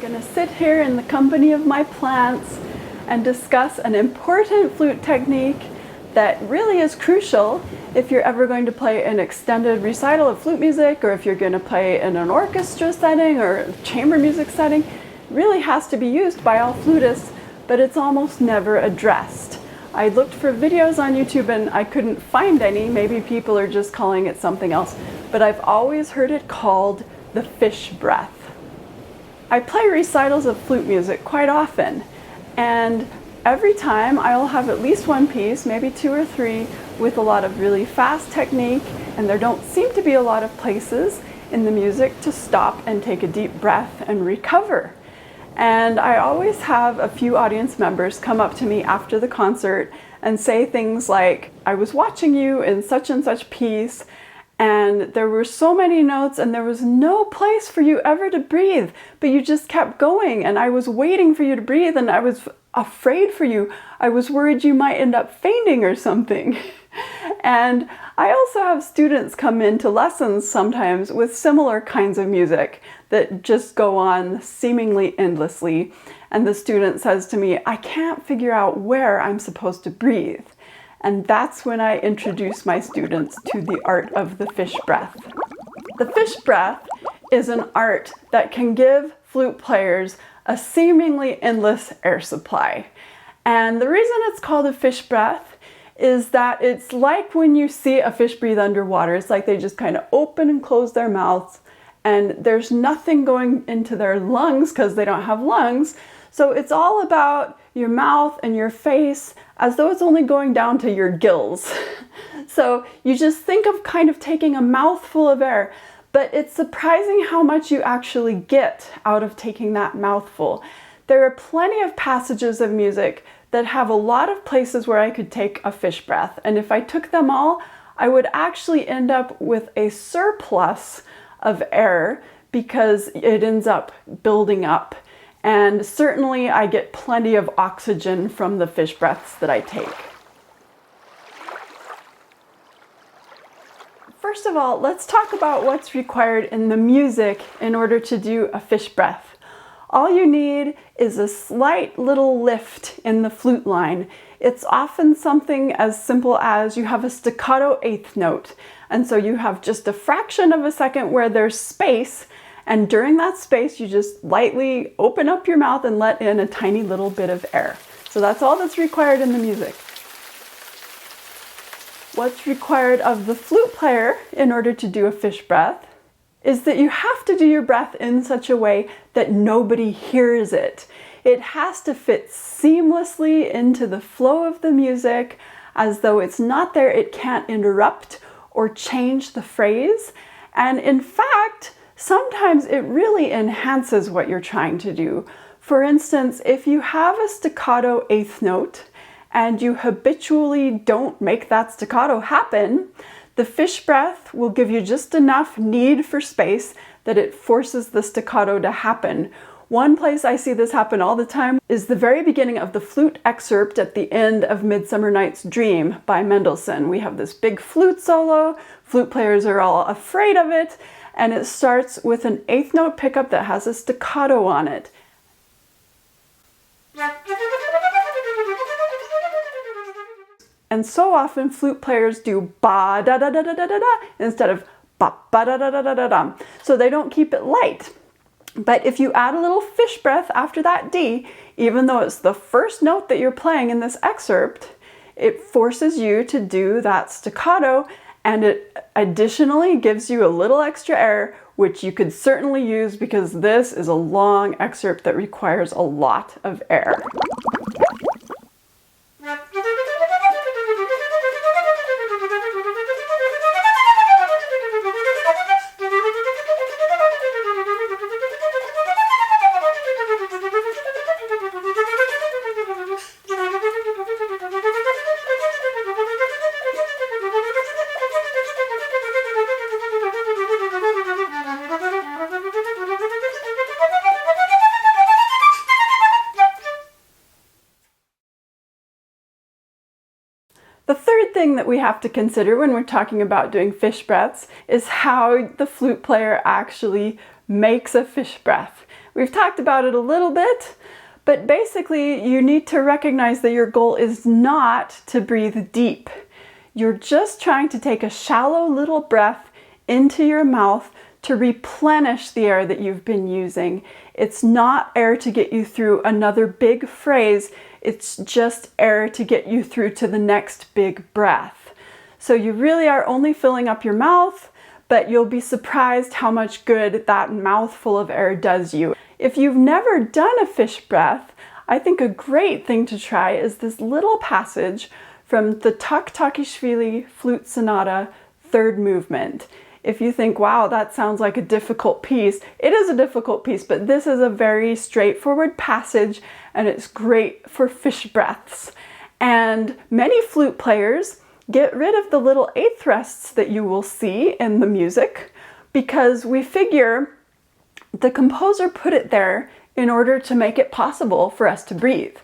going to sit here in the company of my plants and discuss an important flute technique that really is crucial if you're ever going to play an extended recital of flute music, or if you're going to play in an orchestra setting or a chamber music setting. It really has to be used by all flutists, but it's almost never addressed. I looked for videos on YouTube and I couldn't find any. Maybe people are just calling it something else, but I've always heard it called the fish breath. I play recitals of flute music quite often, and every time I'll have at least one piece, maybe two or three, with a lot of really fast technique, and there don't seem to be a lot of places in the music to stop and take a deep breath and recover. And I always have a few audience members come up to me after the concert and say things like, "I was watching you in such and such piece, and there were so many notes and there was no place for you ever to breathe, but you just kept going, and I was waiting for you to breathe, and I was afraid for you. I was worried you might end up fainting or something." And I also have students come into lessons sometimes with similar kinds of music that just go on seemingly endlessly. And the student says to me, "I can't figure out where I'm supposed to breathe." And that's when I introduce my students to the art of the fish breath. The fish breath is an art that can give flute players a seemingly endless air supply. And the reason it's called a fish breath is that it's like when you see a fish breathe underwater. It's like they just kind of open and close their mouths, and there's nothing going into their lungs because they don't have lungs. So it's all about your mouth and your face as though it's only going down to your gills. So you just think of kind of taking a mouthful of air, but it's surprising how much you actually get out of taking that mouthful. There are plenty of passages of music that have a lot of places where I could take a fish breath. And if I took them all, I would actually end up with a surplus of air because it ends up building up. And certainly I get plenty of oxygen from the fish breaths that I take. First of all, let's talk about what's required in the music in order to do a fish breath. All you need is a slight little lift in the flute line. It's often something as simple as you have a staccato eighth note. And so you have just a fraction of a second where there's space, and during that space you just lightly open up your mouth and let in a tiny little bit of air. So that's all that's required in the music. What's required of the flute player in order to do a fish breath is that you have to do your breath in such a way that nobody hears it. It has to fit seamlessly into the flow of the music, as though it's not there, it can't interrupt or change the phrase. And in fact, sometimes it really enhances what you're trying to do. For instance, if you have a staccato eighth note and you habitually don't make that staccato happen, the fish breath will give you just enough need for space that it forces the staccato to happen. One place I see this happen all the time is the very beginning of the flute excerpt at the end of Midsummer Night's Dream by Mendelssohn. We have this big flute solo, flute players are all afraid of it, and it starts with an eighth note pickup that has a staccato on it. And so often flute players do ba da da da da da da da instead of ba ba da da da da da da. So they don't keep it light. But if you add a little fish breath after that D, even though it's the first note that you're playing in this excerpt, it forces you to do that staccato, and it additionally gives you a little extra air, which you could certainly use because this is a long excerpt that requires a lot of air. The third thing that we have to consider when we're talking about doing fish breaths is how the flute player actually makes a fish breath. We've talked about it a little bit, but basically you need to recognize that your goal is not to breathe deep. You're just trying to take a shallow little breath into your mouth to replenish the air that you've been using. It's not air to get you through another big phrase, it's just air to get you through to the next big breath. So you really are only filling up your mouth, but you'll be surprised how much good that mouthful of air does you. If you've never done a fish breath, I think a great thing to try is this little passage from the Toktakishvili Flute Sonata, third movement. If you think, wow, that sounds like a difficult piece, it is a difficult piece, but this is a very straightforward passage and it's great for fish breaths. And many flute players get rid of the little eighth rests that you will see in the music because we figure the composer put it there in order to make it possible for us to breathe.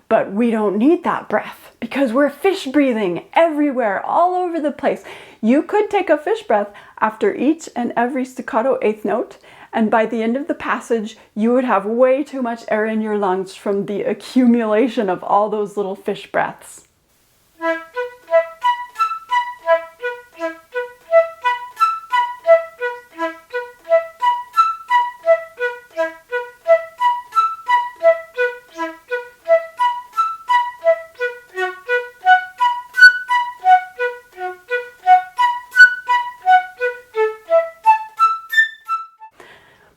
But we don't need that breath because we're fish breathing everywhere, all over the place. You could take a fish breath after each and every staccato eighth note, and by the end of the passage, you would have way too much air in your lungs from the accumulation of all those little fish breaths.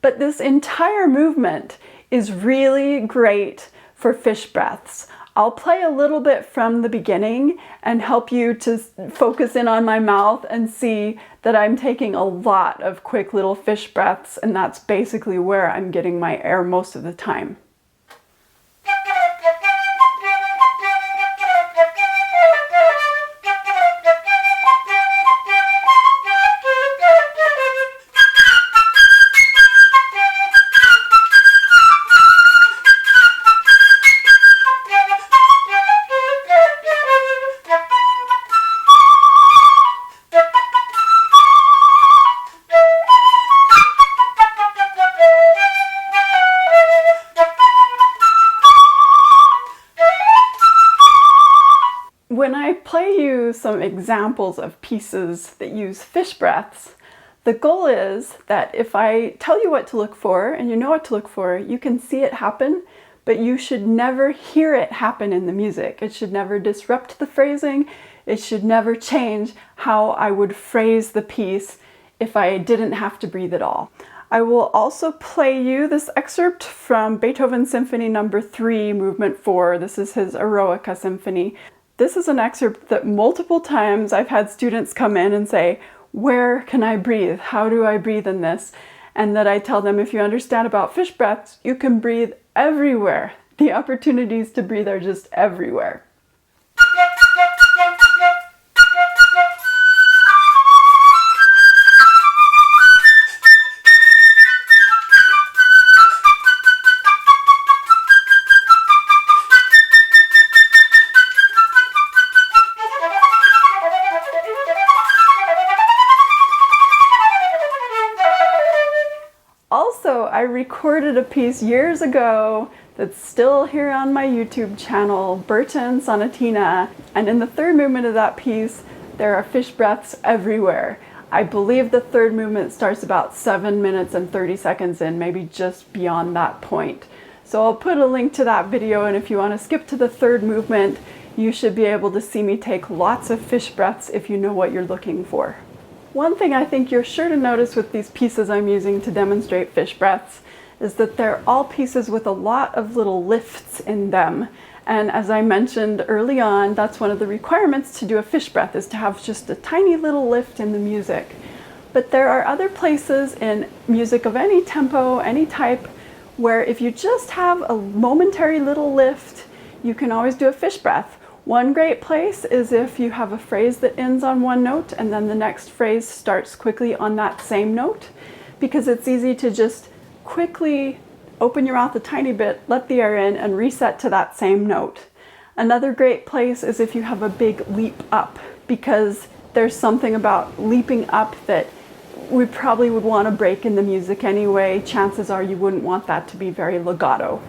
But this entire movement is really great for fish breaths. I'll play a little bit from the beginning and help you to focus in on my mouth and see that I'm taking a lot of quick little fish breaths, and that's basically where I'm getting my air most of the time. When I play you some examples of pieces that use fish breaths, the goal is that if I tell you what to look for and you know what to look for, you can see it happen, but you should never hear it happen in the music. It should never disrupt the phrasing. It should never change how I would phrase the piece if I didn't have to breathe at all. I will also play you this excerpt from Beethoven Symphony No. 3, Movement 4. This is his Eroica Symphony. This is an excerpt that multiple times I've had students come in and say, where can I breathe? How do I breathe in this? And that I tell them, if you understand about fish breaths, you can breathe everywhere. The opportunities to breathe are just everywhere. Also, I recorded a piece years ago that's still here on my YouTube channel, Burton Sonatina, and in the third movement of that piece, there are fish breaths everywhere. I believe the third movement starts about 7 minutes and 30 seconds in, maybe just beyond that point. So I'll put a link to that video, and if you want to skip to the third movement, you should be able to see me take lots of fish breaths if you know what you're looking for. One thing I think you're sure to notice with these pieces I'm using to demonstrate fish breaths is that they're all pieces with a lot of little lifts in them. And as I mentioned early on, that's one of the requirements to do a fish breath, is to have just a tiny little lift in the music. But there are other places in music of any tempo, any type, where if you just have a momentary little lift, you can always do a fish breath. One great place is if you have a phrase that ends on one note and then the next phrase starts quickly on that same note, because it's easy to just quickly open your mouth a tiny bit, let the air in, and reset to that same note. Another great place is if you have a big leap up, because there's something about leaping up that we probably would want a break in the music anyway. Chances are you wouldn't want that to be very legato.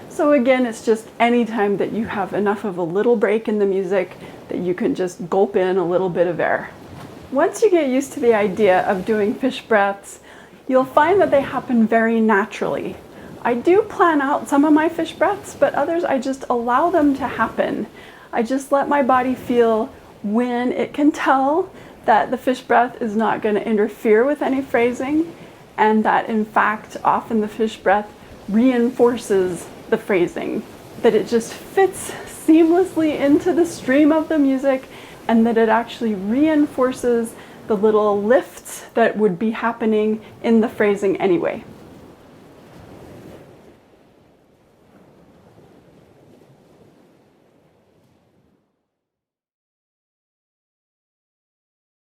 So again, it's just any time that you have enough of a little break in the music that you can just gulp in a little bit of air. Once you get used to the idea of doing fish breaths, you'll find that they happen very naturally. I do plan out some of my fish breaths, but others I just allow them to happen. I just let my body feel when it can tell that the fish breath is not going to interfere with any phrasing, and that in fact often the fish breath reinforces the phrasing, that it just fits seamlessly into the stream of the music, and that it actually reinforces the little lifts that would be happening in the phrasing anyway.